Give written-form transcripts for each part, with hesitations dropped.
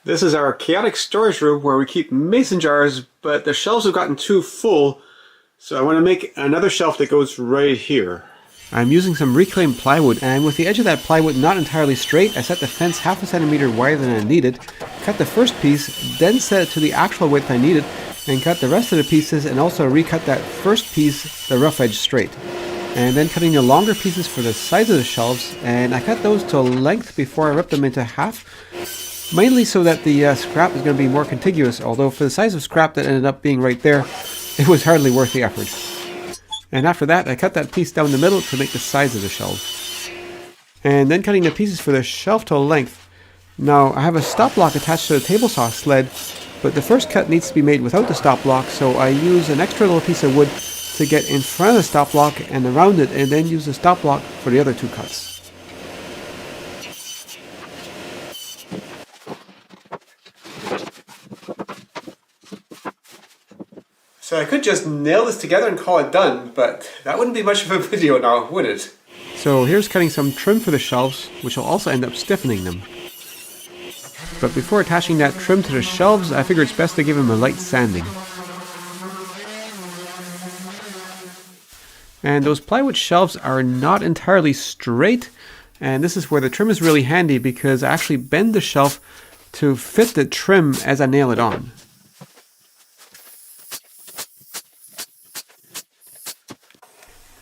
This is our chaotic storage room where we keep mason jars, but the shelves have gotten too full, so I want to make another shelf that goes right here. I'm using some reclaimed plywood, and with the edge of that plywood not entirely straight, I set the fence half a centimeter wider than I needed, cut the first piece, then set it to the actual width I needed, and cut the rest of the pieces and also recut that first piece, the rough edge, straight. And then cutting the longer pieces for the sides of the shelves, and I cut those to length before I ripped them into half, mainly so that the scrap is going to be more contiguous, although for the size of scrap that ended up being right there, it was hardly worth the effort. And after that, I cut that piece down the middle to make the sides of the shelves. And then cutting the pieces for the shelf to length. Now, I have a stop block attached to the table saw sled, but the first cut needs to be made without the stop block, so I use an extra little piece of wood to get in front of the stop block and around it, and then use the stop block for the other two cuts. So I could just nail this together and call it done, but that wouldn't be much of a video now, would it? So here's cutting some trim for the shelves, which will also end up stiffening them. But before attaching that trim to the shelves, I figure it's best to give them a light sanding. And those plywood shelves are not entirely straight, and this is where the trim is really handy because I actually bend the shelf to fit the trim as I nail it on.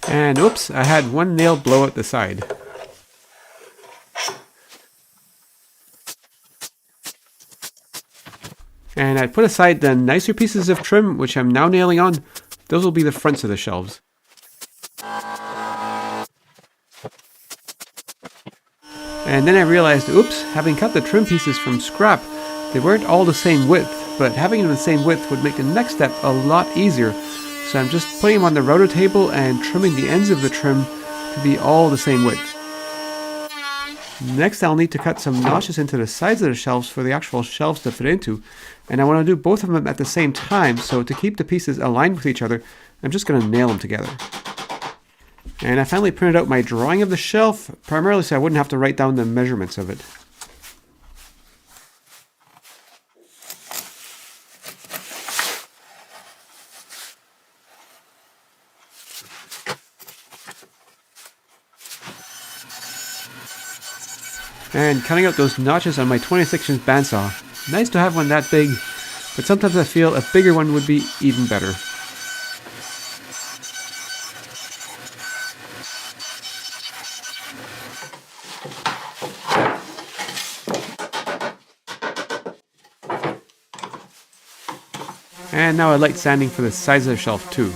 And oops, I had one nail blow out the side. And I put aside the nicer pieces of trim, which I'm now nailing on. Those will be the fronts of the shelves. And then I realized, oops, having cut the trim pieces from scrap, they weren't all the same width, but having them the same width would make the next step a lot easier. So I'm just putting them on the router table and trimming the ends of the trim to be all the same width. Next I'll need to cut some notches into the sides of the shelves for the actual shelves to fit into, and I want to do both of them at the same time, so to keep the pieces aligned with each other, I'm just going to nail them together. And I finally printed out my drawing of the shelf, primarily so I wouldn't have to write down the measurements of it. And cutting out those notches on my 26-inch bandsaw. Nice to have one that big, but sometimes I feel a bigger one would be even better. And now I light sanding for the sides of the shelf too.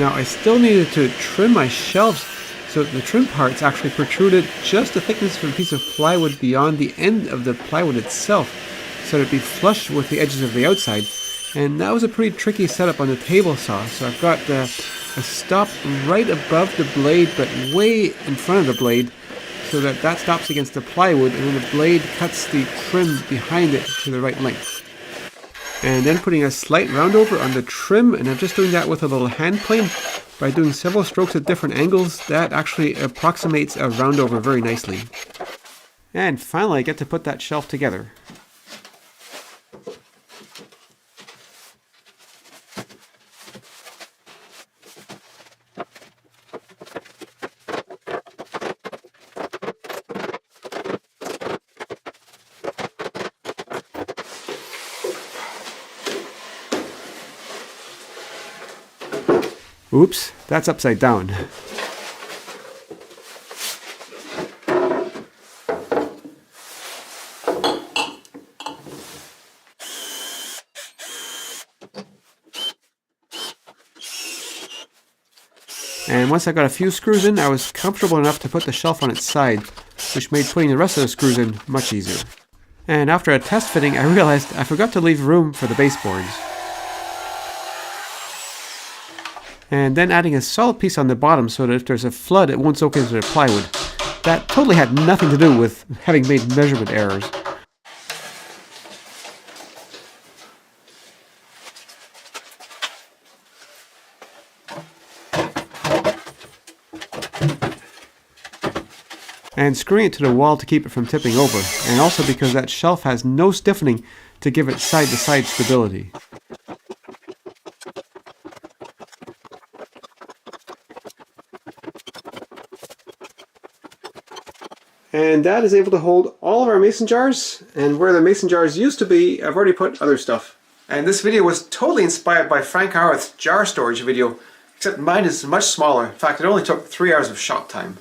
Now I still needed to trim my shelves so the trim parts actually protruded just the thickness of a piece of plywood beyond the end of the plywood itself, so it'd be flush with the edges of the outside. And that was a pretty tricky setup on the table saw, so I've got a stop right above the blade but way in front of the blade, so that stops against the plywood, and then the blade cuts the trim behind it to the right length. And then putting a slight roundover on the trim, and I'm just doing that with a little hand plane. By doing several strokes at different angles, that actually approximates a roundover very nicely. And finally I get to put that shelf together. Oops, that's upside down. And once I got a few screws in, I was comfortable enough to put the shelf on its side, which made putting the rest of the screws in much easier. And after a test fitting, I realized I forgot to leave room for the baseboards. And then adding a solid piece on the bottom so that if there's a flood it won't soak into the plywood. That totally had nothing to do with having made measurement errors. and screwing it to the wall to keep it from tipping over, and also because that shelf has no stiffening to give it side-to-side stability. And that is able to hold all of our mason jars, and where the mason jars used to be, I've already put other stuff. And this video was totally inspired by Frank Howarth's jar storage video, except mine is much smaller. In fact, it only took 3 hours of shop time.